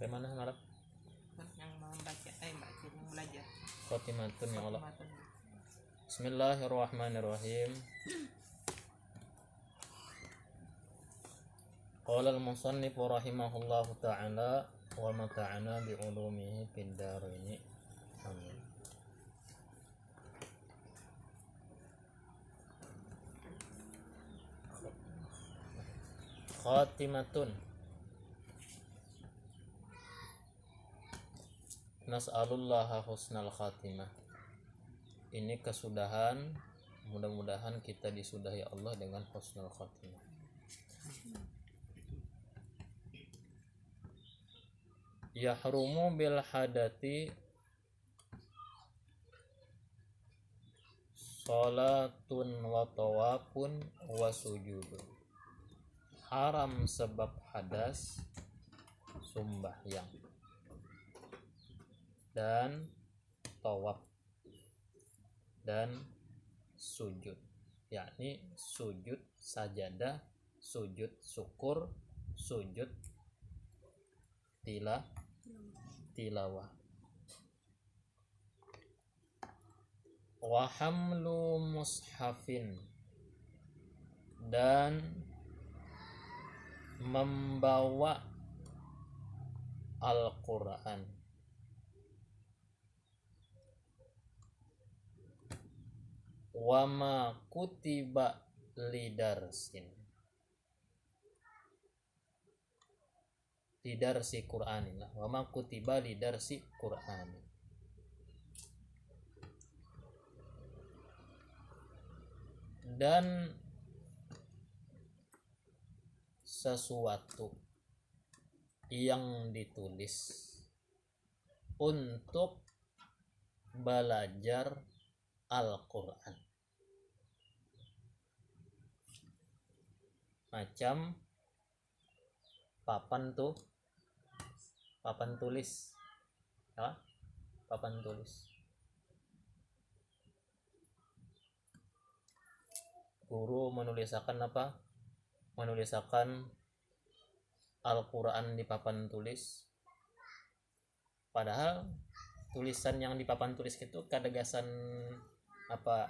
Sampai mana ngarep? Yang membaca yang belajar. Khotimatun ya Allah. Khotimatun. Bismillahirrahmanirrahim. Qala al-musannif rahimahullahu ta'ala wa mata'ana bi ulumihi fid darain. Amin. Khatimatun. Nas'alullaha husnal khatimah. Ini kesudahan, mudah-mudahan kita disudahi Allah dengan husnul khatimah. Yahrumu bil hadati salatun wa tawafun wa sujudun. Haram sebab hadas sembahyang dan tawaf dan sujud, yakni sujud sajadah, sujud syukur, sujud tilawah. Wa hamlu mushafin, dan membawa Al-Quran. Wa ma kutiba lidarsin, lidarsi Qur'anin lah. Wa ma kutiba lidarsi Qur'anin. Dan sesuatu yang ditulis untuk belajar Al-Quran, macam papan tulis ya, papan tulis. Guru menulisakan apa? Menulisakan Al-Quran di papan tulis. Padahal tulisan yang di papan tulis itu kadagasan apa?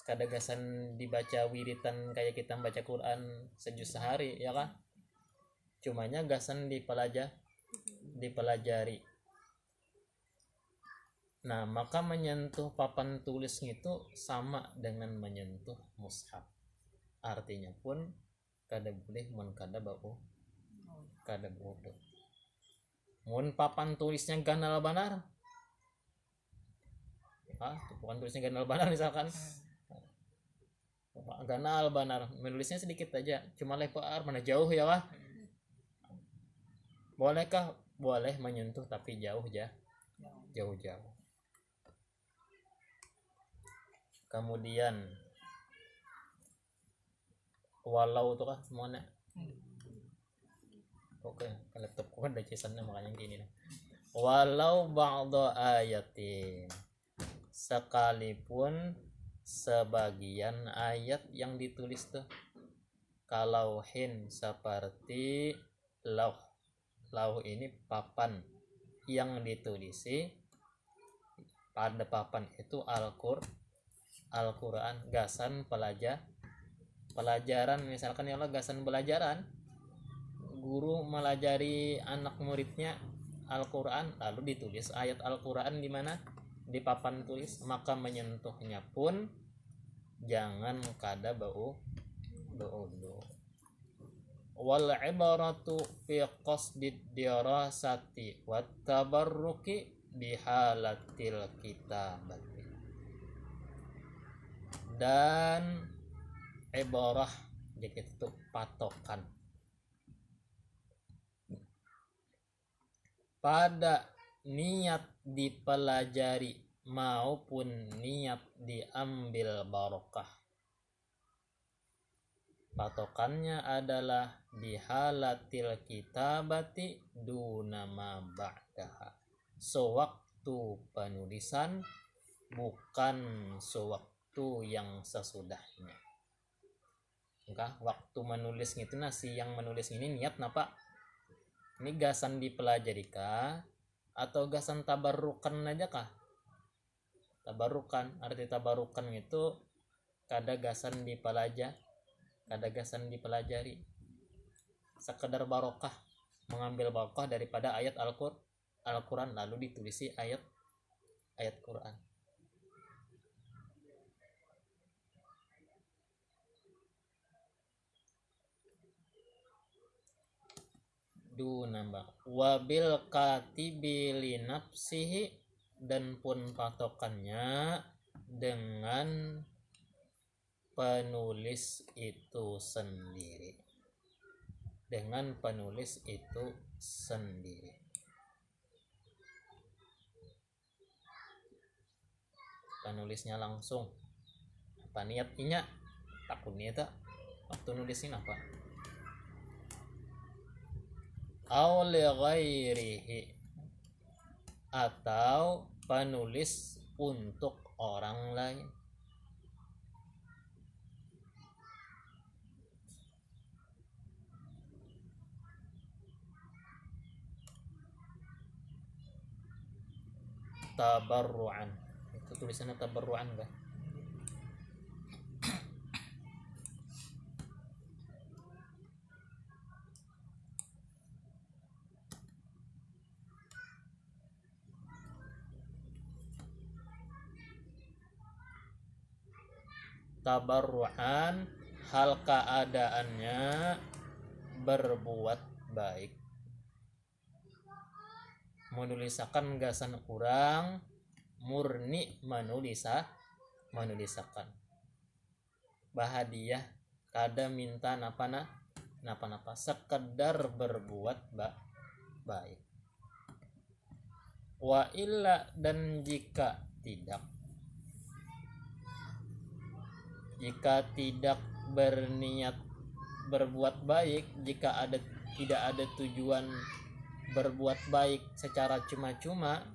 Kadagasan dibaca wiritan kayak kita membaca Quran sejuz sehari ya kan? Cumanya gasan dipelajari. Nah, maka menyentuh papan tulis itu sama dengan menyentuh mushaf. Artinya pun kada boleh mun kada bau kada bodoh. Mun papan tulisnya ganal banar. Papan tulisnya ganal banar misalkan. Ganal banar, menulisnya sedikit aja, cuma lebar mana jauh ya wah. Bolehkah? Boleh menyentuh tapi jauh-jauh. Kemudian walau itu kah semuanya. Oke, laptopku kan ada cisannya makanya gini nih. Walau ba'da ayatin, sekalipun sebagian ayat yang ditulis tuh, kalau hin seperti lauh. Lauh ini papan yang ditulisi, pada papan itu Al-Quran, gasan pelajaran misalkan ya Allah, gasan pelajaran. Guru melajari anak muridnya Al-Quran, lalu ditulis ayat Al-Quran di mana? Di papan tulis, maka menyentuhnya pun jangan kada bau. Wal ibaratu fi qasdid dirasati wat tabarruki bihalatil kitabati. Dan ibarah jadi itu patokan pada niat dipelajari maupun niat diambil barokah. Patokannya adalah bihalatil kitabati dunama ba'daha, sewaktu penulisan, bukan sewaktu yang sesudahnya. Waktu menulis itu nasi yang menulis ini niat napa? Ini gasan dipelajari kah atau gasan tabarukan aja kah? Tabarukan, arti tabarukan itu kada gasan dipelajari, sekedar barokah, mengambil barokah daripada ayat Al-Quran lalu ditulisi ayat Quran. Nambah wabil katibi linafsihi, dan pun patokannya dengan penulis itu sendiri, penulisnya langsung apa niatnya, takutnya tak waktu nulisin apa aw li ghairihi, atau penulis untuk orang lain. Tabarruan, itu tulisannya tabarruan kan? Tabarruan, hal keadaannya berbuat baik, menulisakan gasan kurang murni menulisakan bahadiah kada minta napa sekedar berbuat baik. Wa illa, dan jika tidak berniat berbuat baik, jika tidak ada tujuan berbuat baik secara cuma-cuma,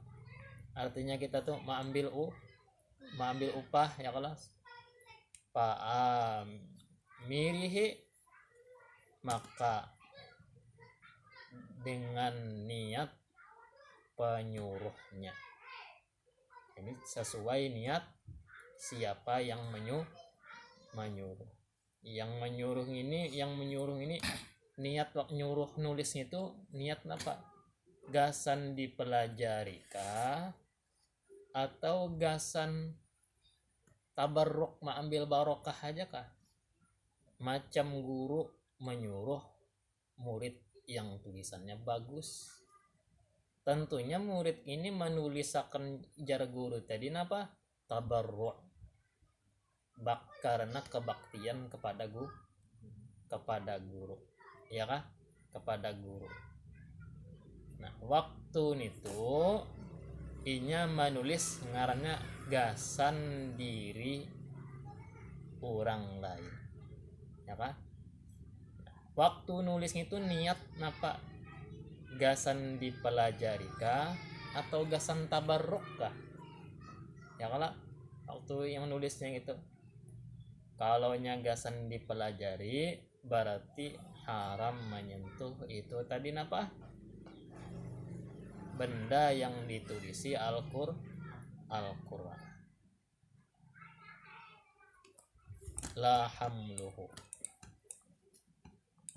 artinya kita tuh mengambil upah ya kelas mirihi, maka dengan niat penyuruhnya. Ini sesuai niat siapa yang menyuruh. Yang menyuruh ini niat nyuruh nulisnya itu niat apa? Gasan dipelajari kah atau gasan tabarruk mengambil barokah aja kah? Macam guru menyuruh murid yang tulisannya bagus, tentunya murid ini menulisakan jar guru tadi napa? Tabarruk, karena kebaktian kepada guru ya kah? Kepada guru. Nah waktu itu inya menulis ngarannya gasan diri orang lain ya kah? Waktu nulis itu niat napa? Gasan dipelajari kah atau gasan tabarruk kah? Ya kala waktu yang nulisnya itu, kalau gasan dipelajari berarti haram menyentuh itu tadi napa? Benda yang ditulisi Al-Quran. La hamluhu,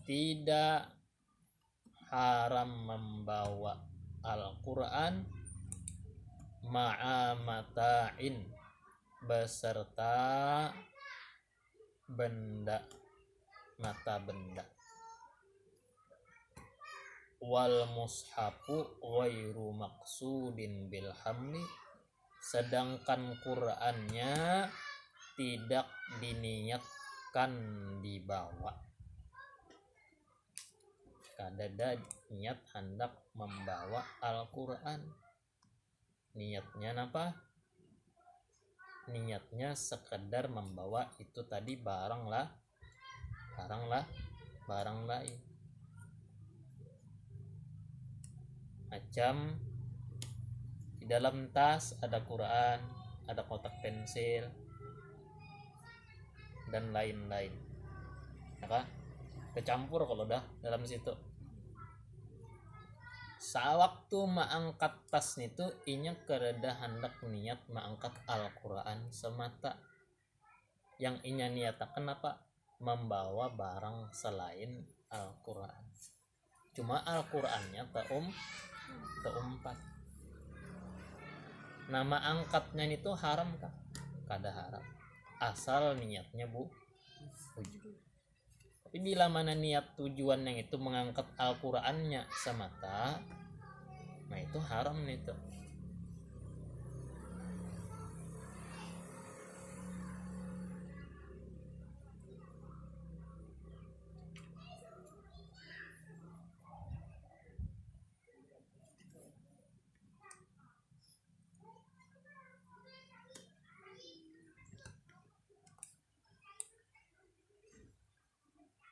tidak haram membawa Al-Quran ma'amata'in, beserta benda, mata benda. Wal mushafu ghairu maqsudin bil hamli, sedangkan Qur'annya tidak diniatkan dibawa. Kadada niat hendak membawa Al-Quran. Niatnya apa? Niatnya sekedar membawa itu tadi barang lain. Macam di dalam tas ada Quran, ada kotak pensil dan lain-lain. Maka kecampur kalau dah dalam situ. sawaktu maangkat tas itu inya kereda hendak niat maangkat Al-Quran semata. Yang inya niatakan apa? Membawa barang selain Al-Quran. Cuma Al-Qurannya teumpat. Nama angkatnya itu haram kah? Kada haram. Asal niatnya wujud. Tapi bila mana niat tujuan yang itu mengangkat Al-Qurannya semata, nah itu haram itu.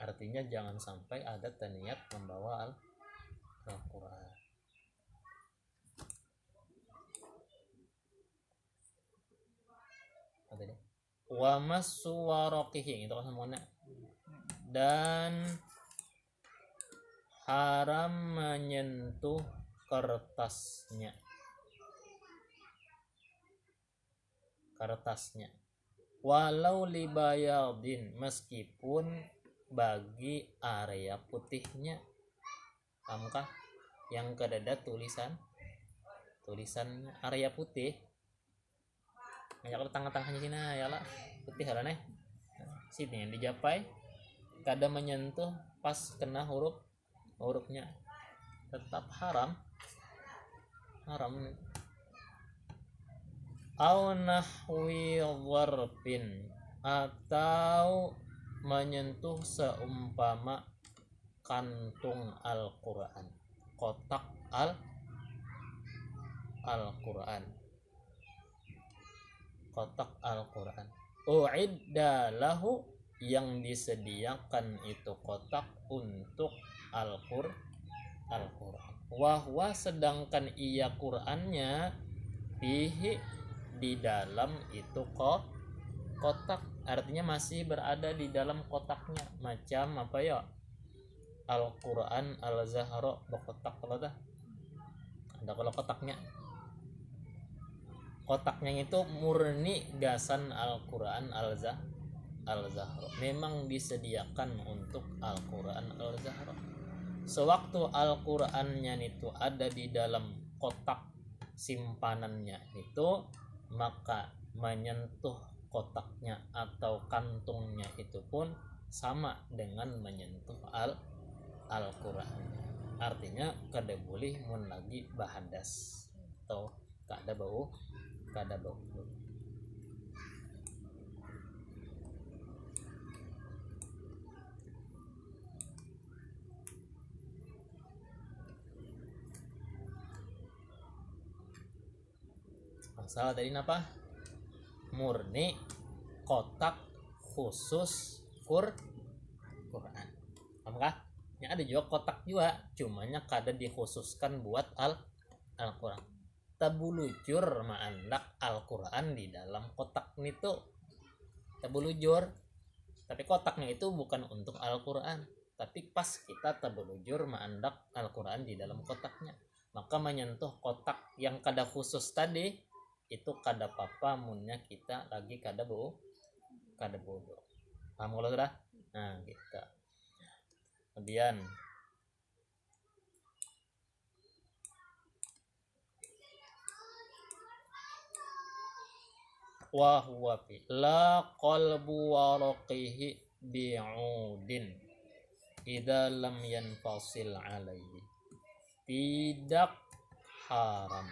Artinya jangan sampai ada niat membawa Al-Quran. Apa ini? Wa massuwaraqihi itu kan semuanya. Dan haram menyentuh kertasnya. Walau libayadin, meskipun bagi area putihnya. Pahamkah? Yang kedada tulisannya area putih. Ngajak tengah-tengahnya sini ya lah. Putih lah nih. Sini yang dijapai kada menyentuh pas kena hurufnya. Tetap haram. Au nahwi dharfin, atau menyentuh seumpama kantung Al-Quran, kotak Al-Quran. U'idda lahu, yang disediakan itu kotak untuk Al-Quran. Wahwa, sedangkan ia Qurannya fihi, di dalam itu kotak, artinya masih berada di dalam kotaknya. Macam apa ya, Al-Quran Al-Zahra berkotak. Kalau dah ada kalau kotaknya itu murni gasan Al-Quran Al-Zahra, memang disediakan untuk Al-Quran Al-Zahra. Sewaktu Al-Qurannya itu ada di dalam kotak simpanannya itu, maka menyentuh kotaknya atau kantungnya itu pun sama dengan menyentuh Al-Quran. Artinya kada boleh mun lagi bahadas atau kada bau. Masalah tadi apa? Murni kotak khusus Quran. Apakah? Ya ada juga kotak juga, cumanya kada dikhususkan buat Al-Quran. Tabulujur maandak Al-Quran di dalam kotak itu. Tabulujur. Tapi kotaknya itu bukan untuk Al-Quran. Tapi pas kita tabulujur maandak Al-Quran di dalam kotaknya, maka menyentuh kotak yang kada khusus tadi itu kada apa-apa munnya kita lagi kada bodoh. Paham kalau sudah? Nah, kita. Kemudian wa huwa fi la qalbu waraqihi bi'udin idza lam yanfasil alaihi. Tidak haram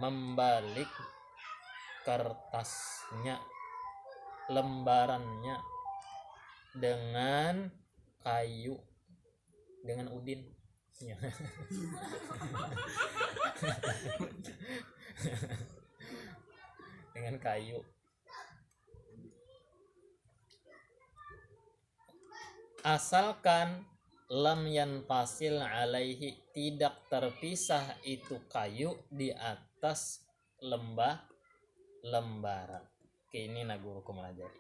membalik kertasnya, lembarannya dengan kayu, dengan udin ya. Dengan kayu, asalkan lam yanfasil alaihi, tidak terpisah itu kayu di atas lembaran. Oke, ini guruku melajari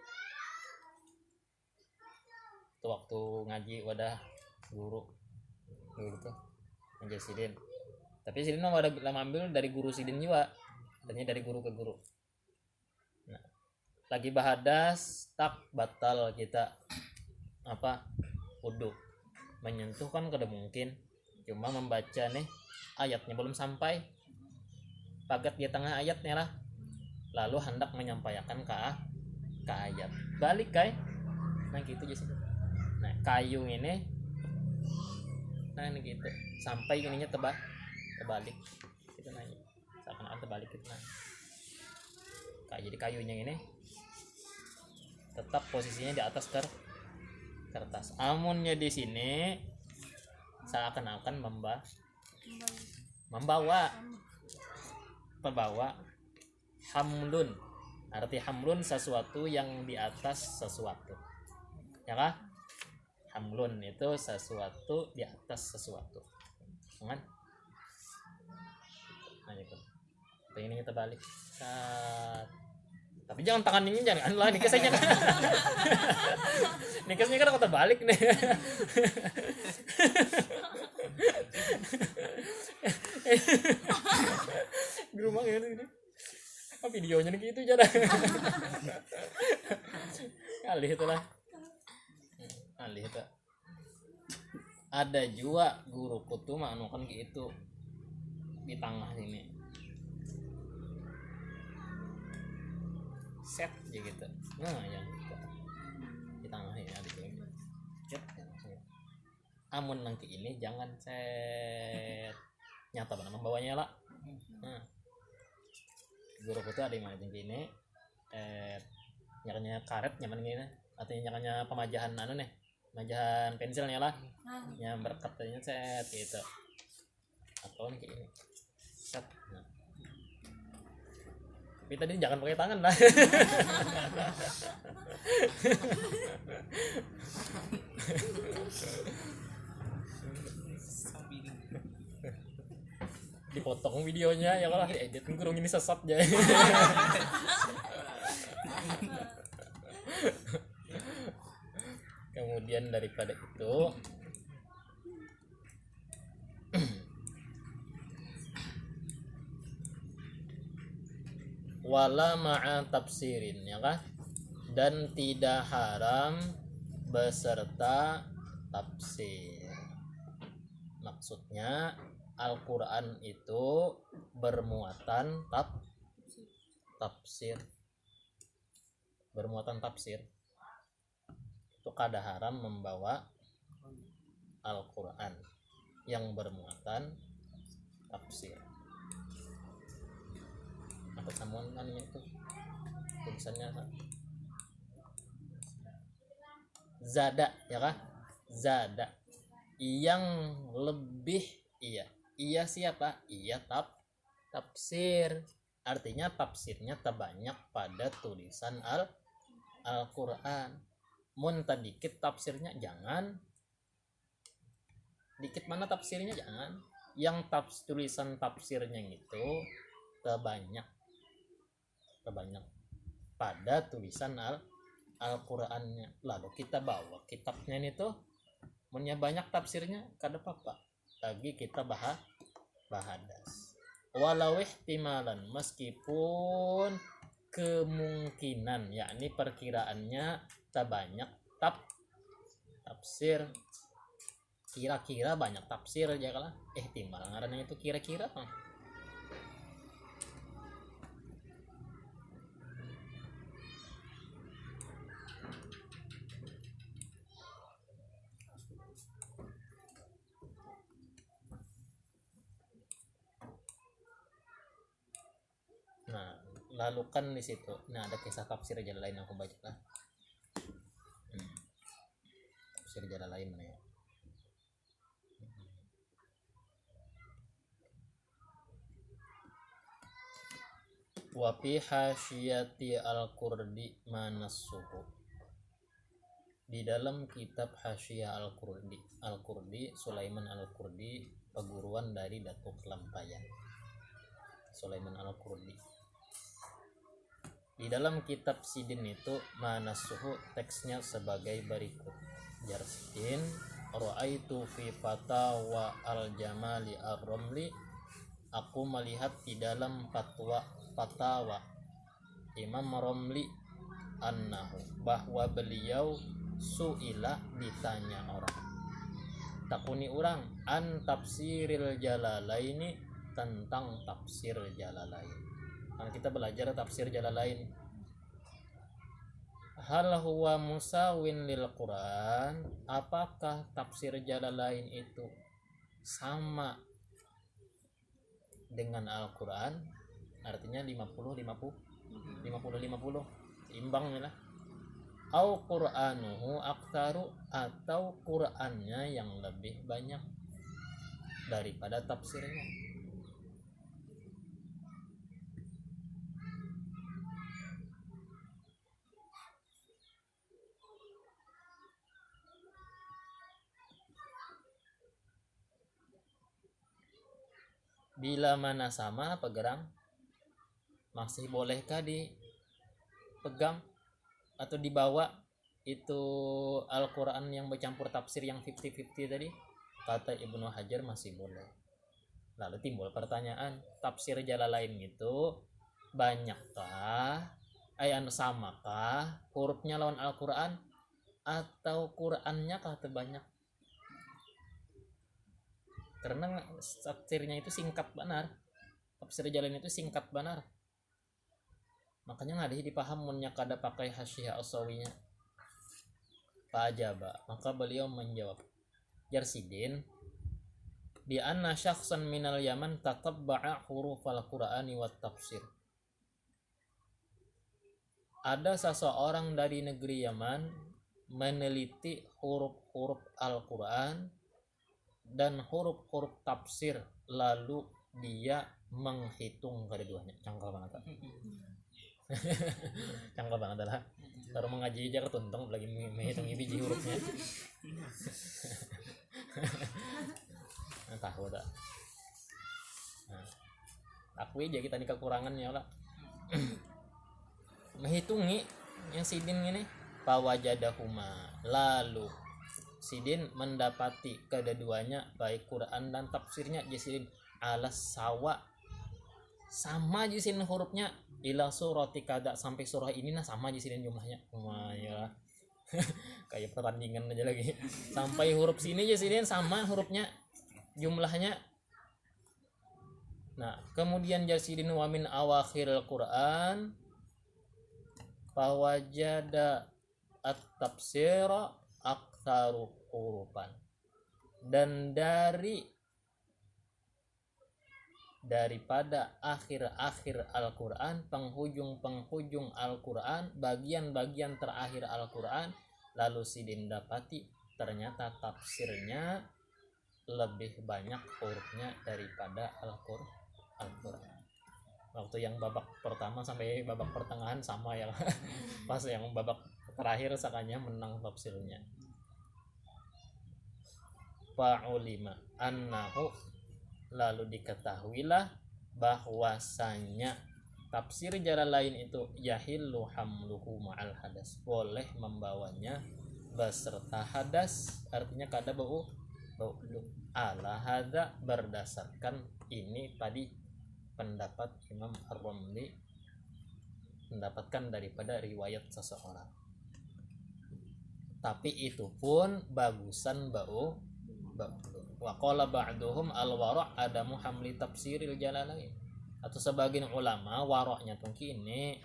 itu waktu ngaji wadah guru tuh ngajar Sidin. Tapi Sidin mah ada lama ambil dari guru Sidin juga, adanya dari guru ke guru. Nah, lagi bahadas tak batal kita wudhu. Menyentuh kan kada mungkin, cuma membaca nih ayatnya belum sampai, pagat di tengah ayatnya lah, lalu hendak menyampaikan ke ayat balik nah gitu aja sih. Nah kayu ini gitu sampai ininya terbalik itu nanya seakan-akan terbalik gitu. Nah jadi kayunya ini tetap posisinya di atas kertas. Amunnya di sini seakan-akan membawa hamlun. Arti hamlun sesuatu yang di atas sesuatu, ya kah? Hamlun itu sesuatu di atas sesuatu, kan? Nah itu pengen kita balik. Tapi jangan tangan ini jangan lah, nikes aja kan. Nikesnya kan aku terbalik nih. Di rumah ini. Videonya nih gitu cara. Alih itulah. Alih itu. Ada juga guruku tuh manukan gitu di tengah sini. Set aja gitu. Nah, yang gitu. Di tengah ini ada gitu. Set langsung. Amun nanti ini jangan set. Nyata benar membawanya lah. Nah. Guruku tuh ada yang mana gini, nyakanya karet nyaman gini, atau nyakanya pemajahan pemajahan pensilnya lah, yang berkatnya set gitu, atau nih kayak ini, set. Nah. Tapi tadi jangan pakai tangan lah. Dipotong videonya ya kalau edit kurung ini sesat aja. Kemudian daripada itu wala ma'a tafsirin, ya kah? Dan tidak haram beserta tafsir. Maksudnya Al-Quran itu bermuatan tafsir. Bermuatan tafsir. Itu kada haram membawa Al-Quran yang bermuatan tafsir. Apa samuan itu? Tulisannya zada, ya kah? Zada. Yang lebih iya siapa? Iya tafsir. Artinya tafsirnya terbanyak pada tulisan Al-Quran. Mun dikit tafsirnya jangan. Dikit mana tafsirnya jangan. Yang tulisan tafsirnya itu terbanyak pada tulisan Al-Qurannya. Lalu kita bawa kitabnya itu, munnya banyak tafsirnya kada apa-apa. Lagi kita bahadas walau ihtimalan, meskipun kemungkinan, yakni perkiraannya terbanyak tafsir, kira-kira banyak tafsir aja kalah ihtimal ngarannya itu kira-kira. Nah, lalu kan di situ, nah ada kisah tafsir jalan lain aku baca lah. Tafsir jalan lain mana ya? Wa fi hasyiyati al-Qurdi manassuhu. Di dalam kitab Hasyiyah Al-Qurdi Sulaiman Al-Qurdi, peguruan dari Datuk Lampayan Sulaiman Al-Qurdi. Di dalam kitab Sidin itu manassuhu teksnya sebagai berikut. Jar Sidin ra'aitu fi fatawa al-jamali ar-ramli, aku melihat di dalam fatawa Imam Romli annahu, bahwa beliau suila, ditanya orang, takuni orang, an tafsiril jalalaini, tentang tafsir jalalain. Karena kita belajar tafsir jalalain, hal huwa musawin lil Quran, apakah tafsir jalalain itu sama dengan Al-Quran? Artinya 50-50, imbang lah. Au Qur'anuhu aktaru, atau Qur'annya yang lebih banyak daripada tafsirnya. Bila mana sama pegang, masih bolehkah dipegang atau dibawa itu Al-Quran yang bercampur tafsir yang 50-50 tadi? Kata Ibnu Hajar masih boleh. Lalu timbul pertanyaan, tafsir Jalalain itu banyakkah, samakah hurufnya lawan Al-Quran, atau Qurannya kah terbanyak? Karena tafsirnya itu singkat benar, tafsir Jalalain itu singkat benar, makanya nggak ada dipaham munnya kada pakai hasyiah asawinya. Fajaba, maka beliau menjawab, Jarsidin bi anna syakhsan minal Yaman tatabba'a hurufal Qur'ani wat tafsir. Ada seseorang dari negeri Yaman meneliti huruf-huruf Al-Quran dan huruf-huruf tafsir, lalu dia menghitung keduanya. Cangkal banget. Cangkal banget lah. Baru mengaji aja ketuntung lagi menghitung biji hurufnya. Tahu tak? Nah, akui aja kita ini kekurangannya lah. Menghitungi yang sidin ini, pawajadahuma, lalu sidin mendapati kedua-duanya baik Quran dan tafsirnya jisin alas sawa, sama jisin hurufnya, ila surati kada, sampai surah ini nah sama jisin jumlahnya. Ya. Kayak pertandingan aja lagi. Sampai huruf sini jisin sama hurufnya, jumlahnya. Nah, kemudian jasidin wa min awakhiril Quran fawajada at-tafsira aktaru hurufan, dan daripada akhir-akhir Al-Quran, penghujung Al-Quran, bagian-bagian terakhir Al-Quran, lalu sidin dapati ternyata tafsirnya lebih banyak hurufnya daripada Al-Quran. Waktu yang babak pertama sampai babak pertengahan sama ya. Pas yang babak terakhir sakanya menang tafsirnya. Fa'ulima annahu, lalu diketahuilah bahwasanya tafsir Jalalain itu yahillu hamluhu ma'al hadas, boleh membawanya beserta hadas, artinya kada bau ala hadza, berdasarkan ini tadi pendapat Imam Ar-Ramli, mendapatkan daripada riwayat seseorang. Tapi itu pun bagusan bau. Wa qala ba'duhum al-wara' adamu hamli tafsiril Jalalain. Atau sebagian ulama waroknya tuh kini,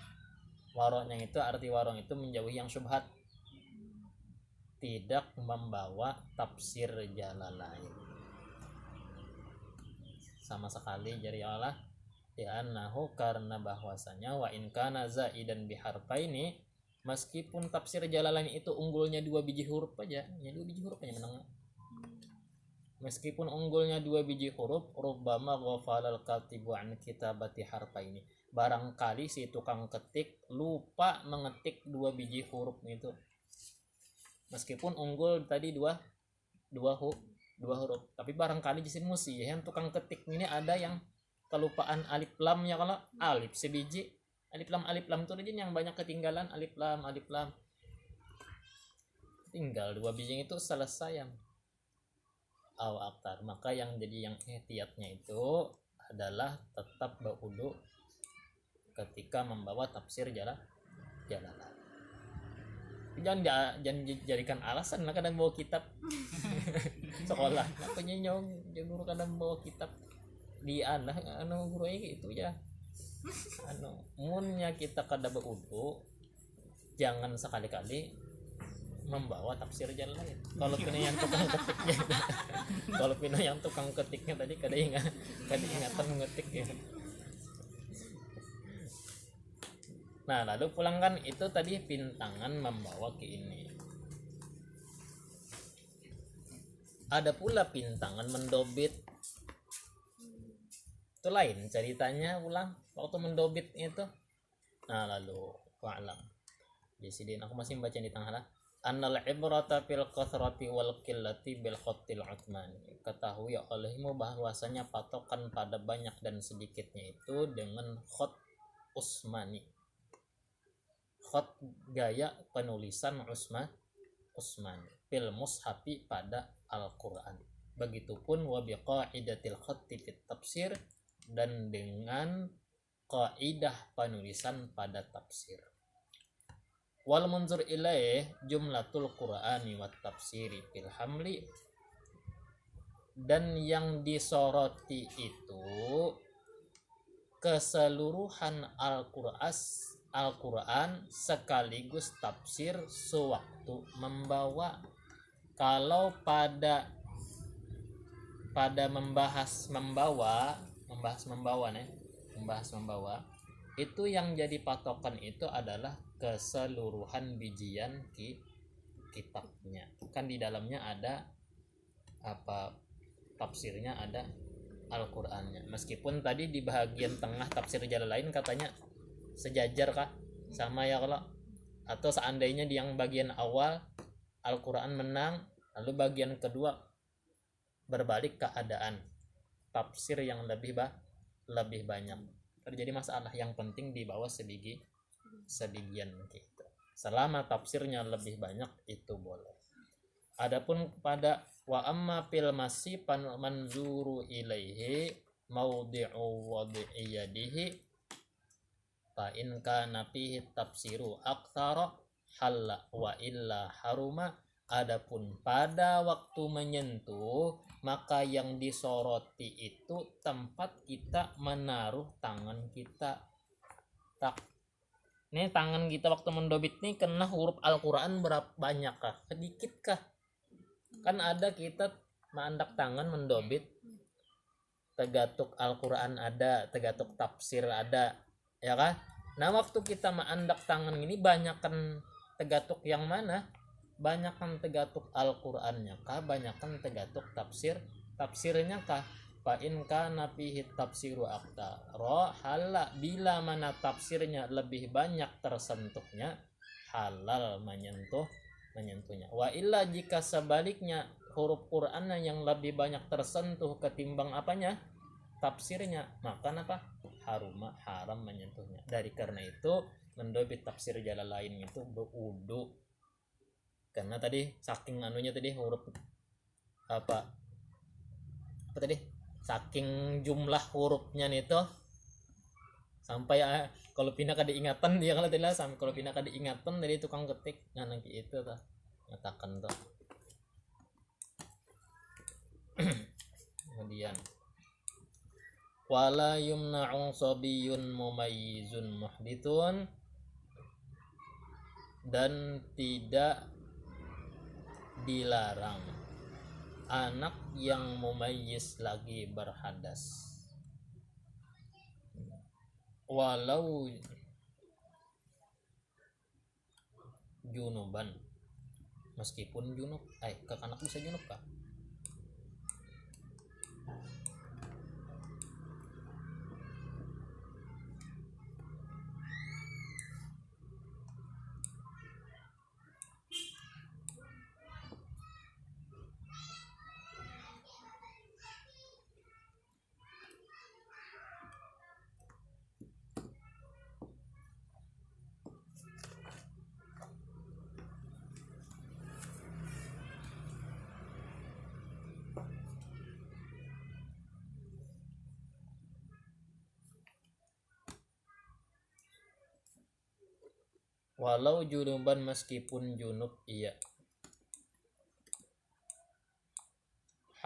waroknya itu arti warok itu menjauhi yang syubhat, tidak membawa tafsir Jalalain sama sekali jari Allah. Di'annahu, karena bahwasanya wa in kana zaidan biharfaini, meskipun tafsir Jalalain itu unggulnya 2 biji huruf aja, ya 2 biji huruf aja menang. Meskipun unggulnya 2 biji huruf, rubbama ghafalal katibu an kitabati harfaini, barangkali si tukang ketik lupa mengetik 2 biji huruf itu. Meskipun unggul tadi dua huruf, tapi barangkali jisin musi ya, tukang ketik ini ada yang kelupaan alif lamnya. Kalau alif sebiji, alif lam itu aja yang banyak ketinggalan, alif lam tinggal 2 biji itu selesai. aw aktar, maka yang jadi yang ihtiyatnya itu adalah tetap berwudu ketika membawa tafsir jalalan. Jangan dijadikan alasan lah kadang bawa kitab sekolah apa nyong guru kadang bawa kitab di anak guru itu ya munnya kita kada berwudu jangan sekali-kali membawa tafsir jalan lain. Kalau pina yang tukang ketiknya kalau pina yang tukang ketiknya tadi kada ingatan mengetik ya. Nah lalu pulang kan itu tadi pintangan membawa ke ini. Ada pula pintangan mendobit, itu lain ceritanya ulang waktu mendobit itu. Nah lalu wa'lam di sini aku masih baca di tengah lah. Annal ibrata fil kathrati wal qillati bil khattil uthmani. Ketahui olehmu bahwasanya patokan pada banyak dan sedikitnya itu dengan khat Utsmani. Khat gaya penulisan Utsmani fil mushafi pada Al-Qur'an. Begitupun wa biqaidatil khatti fit tafsir, dan dengan kaidah penulisan pada tafsir. Wal munzur ilaih jumlatul Qur'ani wat tafsiri fil hamli, dan yang disoroti itu keseluruhan Al-Qur'an sekaligus tafsir sewaktu membawa. Kalau pada membahas membawa itu yang jadi patokan itu adalah keseluruhan bijian kitabnya. Kan di dalamnya ada apa tafsirnya, ada Al-Qur'annya. Meskipun tadi di bagian tengah tafsir jalan lain katanya sejajar kah sama ya kalau, atau seandainya di yang bagian awal Al-Qur'an menang lalu bagian kedua berbalik keadaan tafsir yang lebih banyak terjadi masalah. Yang penting di bawah sebagian gitu. Selama tafsirnya lebih banyak itu boleh. Adapun pada wa amma fil masipan manzuru ilaihi maudi'u wad'i yadihi fa in kana fihi tafsiru aktsara halla wa illa haruma. Adapun pada waktu menyentuh, maka yang disoroti itu tempat kita menaruh tangan kita. Nih tangan kita waktu mendobit nih kena huruf Al-Qur'an berapa banyak kah? Sedikit kah? Kan ada kita menandak tangan mendobit, tegatuk Al-Qur'an ada, tegatuk tafsir ada, ya kan? Nah waktu kita menandak tangan ini banyakkan tegatuk yang mana? Banyakkan tegatuk Al-Qur'annya kah? Banyakkan tegatuk tafsirnya kah? Fa in kana fihi tafsiru aktsara halal, bila mana tafsirnya lebih banyak tersentuhnya halal menyentuhnya. Wa illa jika sebaliknya huruf Qur'annya yang lebih banyak tersentuh ketimbang apanya? Tafsirnya, maka apa? Haram menyentuhnya. Dari karena itu mendobit tafsir jalan lain itu berwudu. Karena tadi saking anunya tadi huruf apa tadi saking jumlah hurufnya nih tuh sampai kalau pindah kada ingatan dia kalau tidak sampai kalau pindah kada ingatan dari tukang ketik nah nanti itu tuh nyatakan tuh. Kemudian wala yumna'u sabiyun mumayyizun muhdithun, dan tidak dilarang anak yang mumayyiz lagi berhadas walau junuban, meskipun junub. Anak bisa junub kah? walau junuban meskipun junub iya.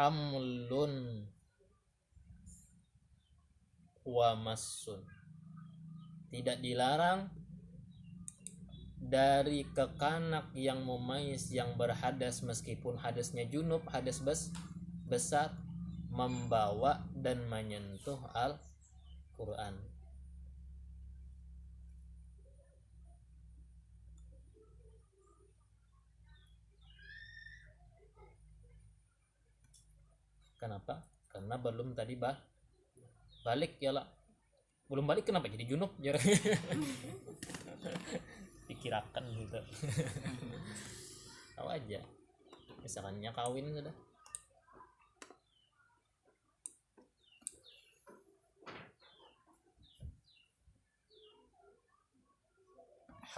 Hamlun wa massun, tidak dilarang dari kekanak yang mumayyiz yang berhadas meskipun hadasnya junub, hadas besar, membawa dan menyentuh Al-Quran. Kenapa? Karena belum tadi balik ya lah. Belum balik kenapa jadi junub? Dikirakan gitu. Tahu aja. Misalkannya kawin sudah.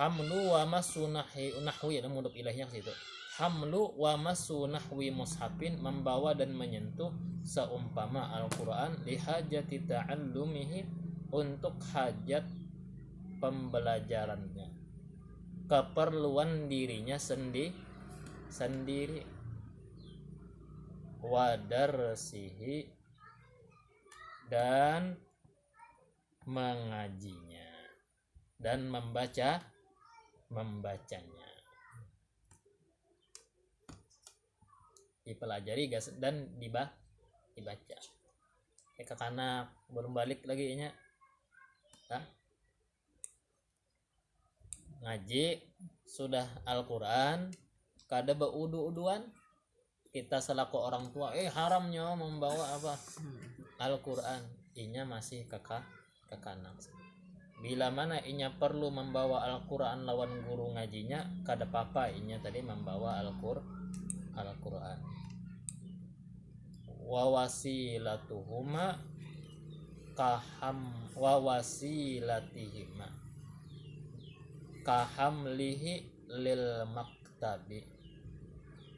Hamlu wa masu nahwi ada mudhof ilahnya ke situ. Hamlu wa masu nahwi mushafin, membawa dan menyentuh seumpama Al-Qur'an, lihajati ta'allumihi, untuk hajat pembelajarannya, keperluan dirinya sendiri, wadarsihi, dan mengajinya dan membacanya, dipelajari dan dibaca. Ke kanak belum balik lagi nya. Ngaji sudah Al-Quran, kada beudu-uduan kita selaku orang tua haramnya membawa apa Al-Quran, inya masih kekanak. Bila mana inya perlu membawa Al-Quran lawan guru ngajinya, kada apa-apa inya tadi membawa Al-Quran. Wa wasilatuhuma wa wasilatihima kahamlihi lil maktabi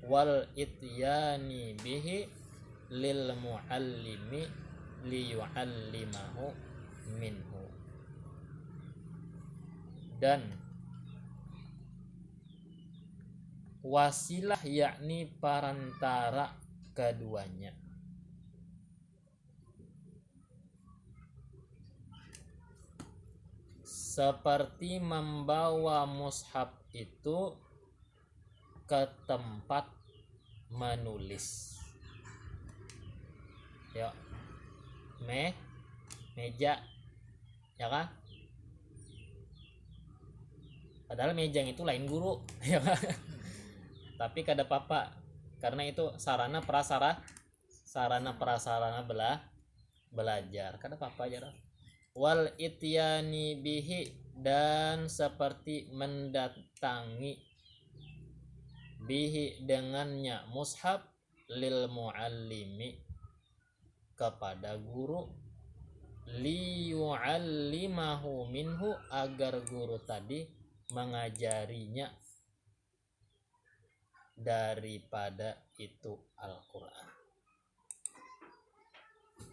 wal ityani bihi lil muallimi liyuallimahu minhu. Dan wasilah yakni perantara keduanya. Seperti membawa mushaf itu ke tempat menulis. Ya. Meja. Ya kan? Padahal meja itu lain guru, ya kan? Tapi kada apa-apa karena itu sarana prasarana belajar. Kada apa-apa aja. Wal ityani bihi, dan seperti mendatangi bihi dengannya mushaf lil muallimi kepada guru, liyuallimahu minhu agar guru tadi mengajarinya daripada itu Al-Quran.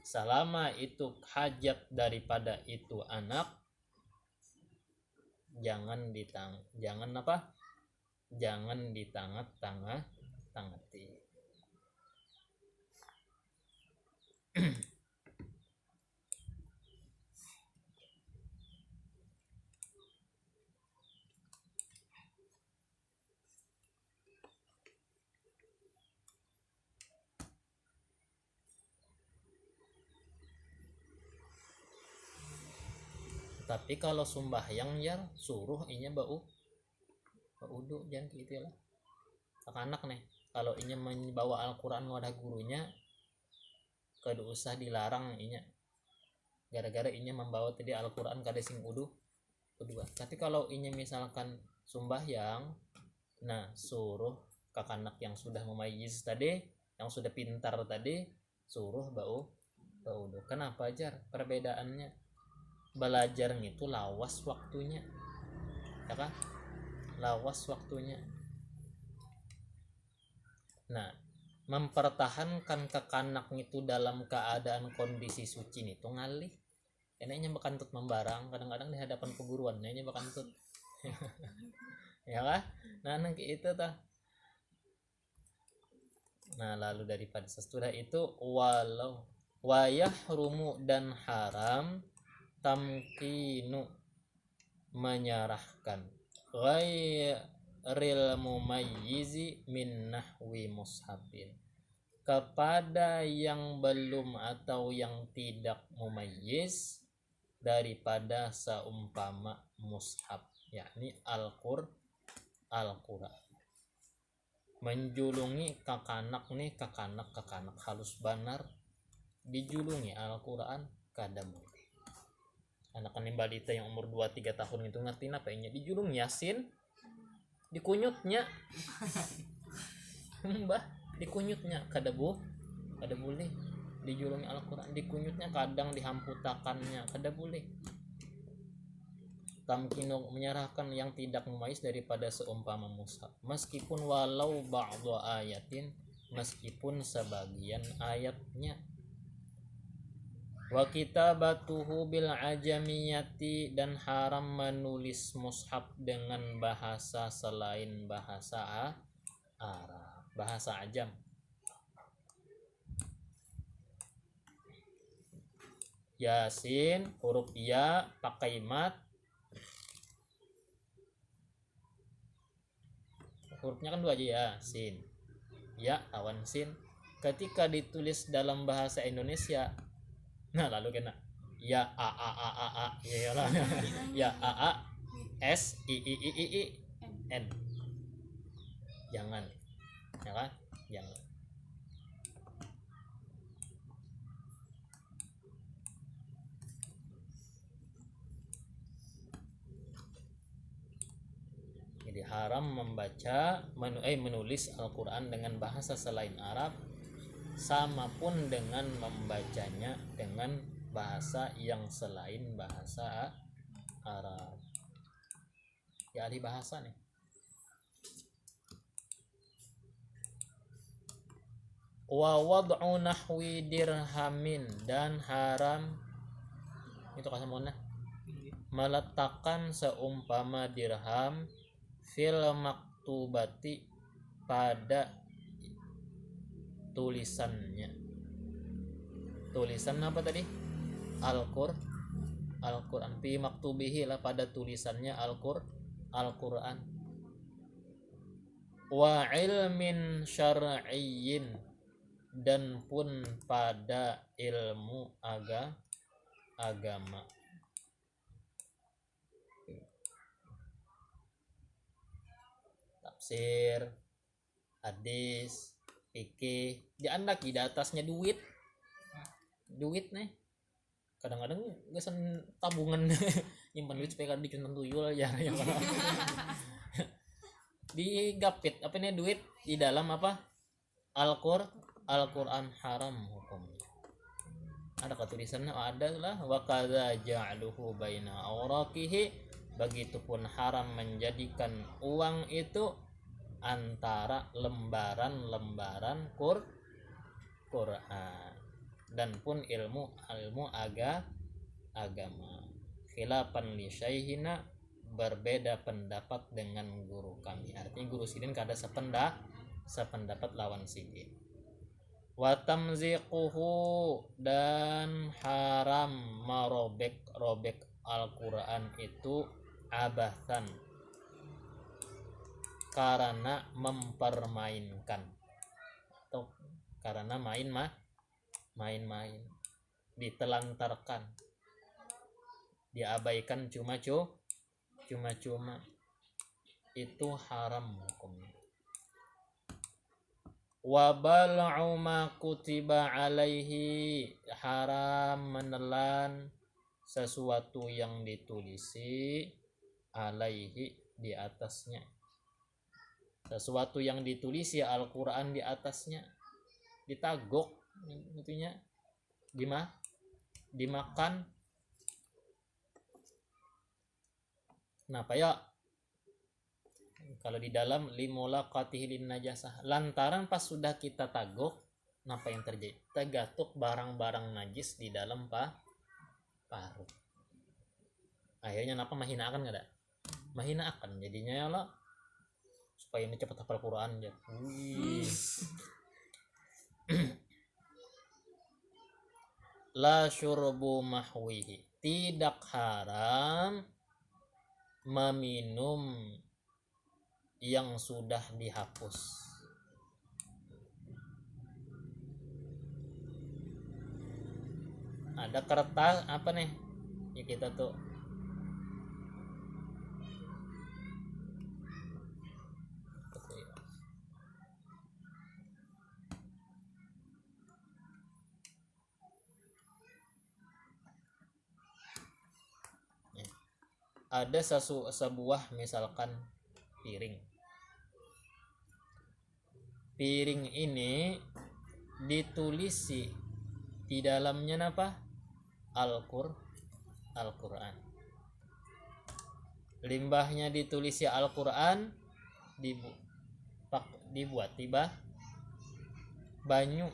Selama itu hajat daripada itu anak, jangan ditangat-tangati. Tapi kalau sembahyang ya suruh inya baudu jangan gitu lah. Anak nih kalau inya membawa Al-Quran wadah gurunya, kada usah dilarang inya. Gara-gara inya membawa tadi Al-Quran kada sing udu kedua. Tapi kalau inya misalkan sembahyang, nah suruh kakanak yang sudah memayyiz tadi, yang sudah pintar tadi, suruh baudu. Kenapa jar? Perbedaannya belajar itu lawas waktunya, ya kan? Lawas waktunya. Nah, mempertahankan kekanak itu dalam keadaan kondisi suci itu ngalih. Enaknya bakantut membarang, kadang-kadang di hadapan peguruan, enaknya bakantut Ya kan? Nah itu tah. Nah lalu daripada sesudah itu walau wayahrumu dan haram tamkinu menyerahkan ghairil mumayyizi min nahwi mushafin kepada yang belum atau yang tidak mumayyiz daripada seumpama mushaf, yakni Al-Qur'an menjulungi kakanak halus banar dijulungi Al-Qur'an kada boleh. Anak-anak balita yang umur 2-3 tahun itu ngerti apa ini dijulung Yasin dikunyutnya mbah dikunyutnya kada boleh dijulungi Al-Qur'an dikunyutnya kadang dihamputakannya kada boleh. Tamkinu menyerahkan yang tidak mumayyiz daripada seumpama mushaf meskipun walau ba'dhu ayatin meskipun sebagian ayatnya. Wa kitabatuhu bil ajamiyati dan haram menulis mushaf dengan bahasa selain bahasa Arab, bahasa ajam. Yasin huruf ya pakai mat, hurufnya kan 2 aja ya, sin ya lawan sin. Ketika ditulis dalam bahasa Indonesia, nah lalu kena ya a ya lah ya a s i n, jangan ya kan, jangan. Jadi haram membaca menulis Al-Qur'an dengan bahasa selain Arab, sama pun dengan membacanya dengan bahasa yang selain bahasa Arab. Ya ahli bahasa nih. Wa wad'u nahwi dirhamin dan haram itu kasamona meletakkan seumpama dirham fil maktubati pada tulisannya. Tulisan apa tadi? Al-Qur'an fi maktubihi lah pada tulisannya Al-Qur'an. Wa ilmin syar'iyyin dan pun pada ilmu agama. Tafsir, hadis, fikih, di anak di atasnya duit nih. Kadang-kadang gesan tabungan nyimpan duit supaya di contoh tuyul ya yang digapit apa nih duit di dalam apa Al-Qur'an haram hukumnya. Ada tulisannya ada lah wa kadza ja'aluhu baina awraqihi, begitupun haram menjadikan uang itu antara lembaran-lembaran Qur'an dan pun ilmu agama. Khilafan li syaikhina, berbeda pendapat dengan guru kami. Artinya guru sidin kada sependapat lawan sidin. Wa tamziquhu dan haram merobek Al-Qur'an itu abathan karena mempermainkan atau karena main-main ditelantarkan, diabaikan cuma-cuma itu haram hukumnya. Wa bal'u ma kutiba alaihi, haram menelan sesuatu yang ditulisi alaihi di atasnya, sesuatu yang ditulisi Al-Qur'an di atasnya, ditagok itunya dimakan. Kenapa ya? Kalau di dalam limulaqatihi lin najasah, lantaran pas sudah kita tagok, apa yang terjadi? Tergatuk barang-barang najis di dalam parut. Akhirnya kenapa mahinakan enggak ada? mahina akan jadinya ya lah supaya ini cepat hafal Quran aja. La syurbu mahwihi, tidak haram meminum yang sudah dihapus. Ada kertas apa nih ya kita tuh ada sebuah misalkan piring ini ditulisi di dalamnya apa? Al-Quran. Limbahnya ditulisi Al-Quran, dibuat tiba banyu.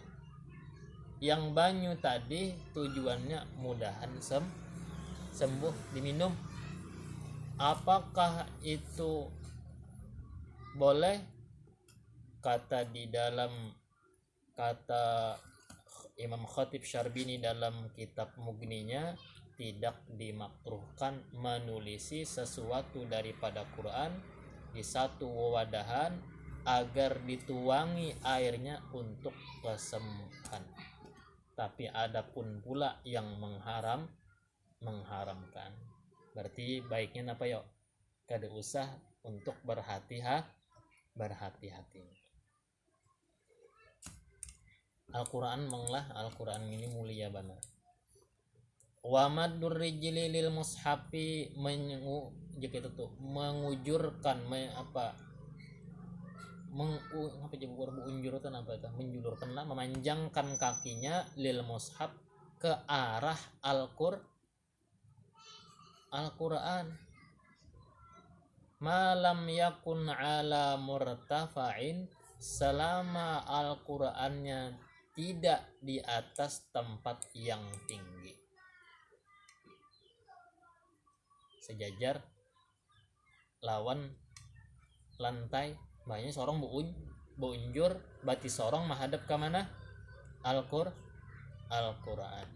Yang banyu tadi tujuannya mudahan sembuh diminum. Apakah itu boleh? Kata Imam Khatib Syarbini dalam kitab Mughninya, tidak dimakruhkan menulisi sesuatu daripada Quran di satu wadahan agar dituangi airnya untuk kesembuhan. Tapi adapun pula yang mengharamkan, berarti baiknya apa yuk? Kada usah untuk berhati-hati. Al-Quran Al-Quran ini mulia banget. Wa maddur rijli lil mushafi, mengujurkan menjulurkan, memanjangkan kakinya lil mushaf ke arah Al-Quran. Malam yakun ala murtafa'in, selama Al-Qurannya tidak di atas tempat yang tinggi, sejajar lawan lantai. Banyak sorong buunjur bati sorong menghadap ke mana? Al-Quran.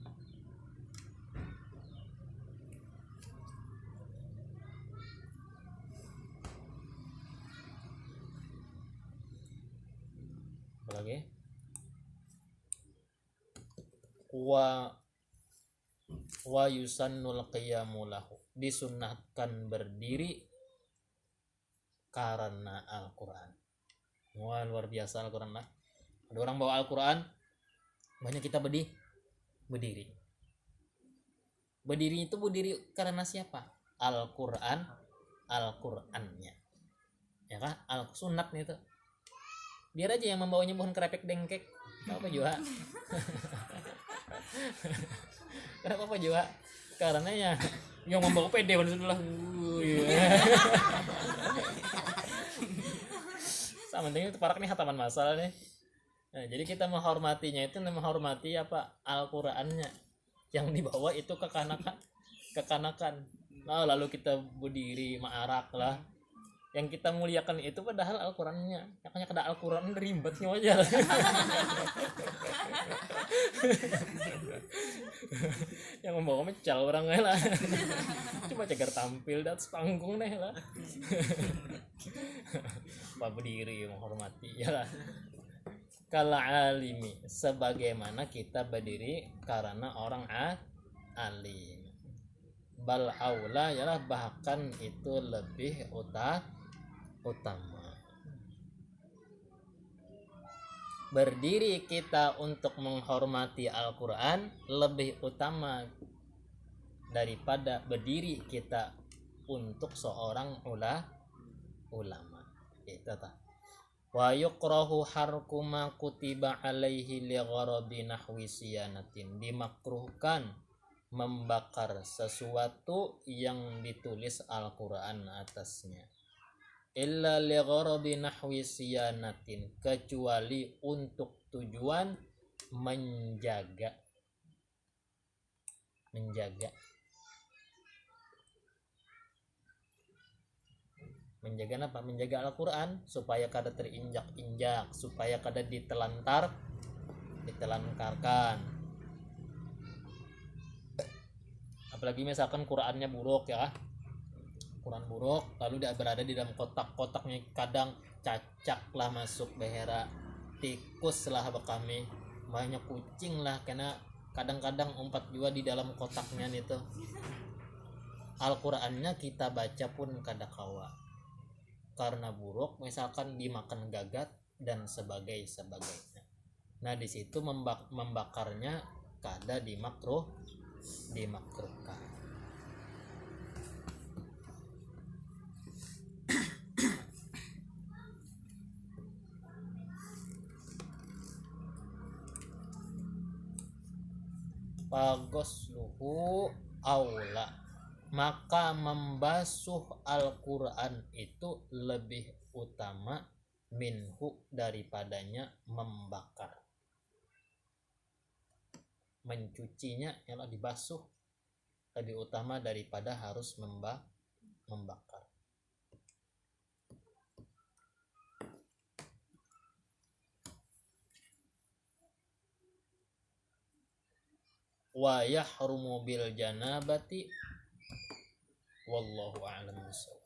Lagi wa yusannul qiyamu lahu, disunnahkan berdiri karena Al-Quran. Wah, luar biasa Al-Quran lah. Ada orang bawa Al-Quran, banyak kita berdiri. Berdiri itu berdiri karena siapa? Al-Qurannya. Ya kan? Al-Sunnat itu. Biar aja yang membawanya bukan kerepek dengkek. Apa juga? Kenapa apa juga? Karena ya yang membawa pede maksudnya. Sama penting itu parak nih hataman masal nih. Nah, jadi kita menghormatinya itu menghormati apa? Al-Qur'annya. Yang dibawa itu kekanakan. Nah, lalu kita berdiri ma'arak lah. Yang kita muliakan itu padahal Al-Qurannya. Makanya kada Al-Quran ribetnya aja. Yang membawa mecal orangnya lah. Cuma cegar tampil di atas panggung deh lah. Apa berdiri menghormati ya lah. Kala alimi, sebagaimana kita berdiri karena orang alim. Bal aula yalah, bahkan itu lebih utama. Berdiri kita untuk menghormati Al-Quran lebih utama daripada berdiri kita untuk seorang ulama. Itu ta. Wa yukrahu harkuma kutiba alaihi li gharadi nahwi siyanatin, dimakruhkan membakar sesuatu yang ditulis Al-Quran atasnya. Illa li gharadi nahwi siyanatin, kecuali untuk tujuan menjaga. menjaga apa? Menjaga Al-Quran supaya kada terinjak-injak, supaya kada ditelantarkan. Apalagi misalkan Qurannya buruk ya, Quran buruk lalu dia berada di dalam kotaknya, kadang cacak lah masuk behera, tikus lah kami, banyak kucing lah, karena kadang-kadang umpat juga di dalam kotaknya itu. Al-Qurannya kita baca pun kada kawa karena buruk, misalkan dimakan gagat dan sebagainya. Nah di situ membakarnya kada dimakruhkan. Pagosluhu aula, maka membasuh Al-Quran itu lebih utama minhu daripadanya membakar. Mencucinya ialah dibasuh lebih utama daripada harus membakar. Wa yahrumu bil janabati wallahu a'lam bissawab.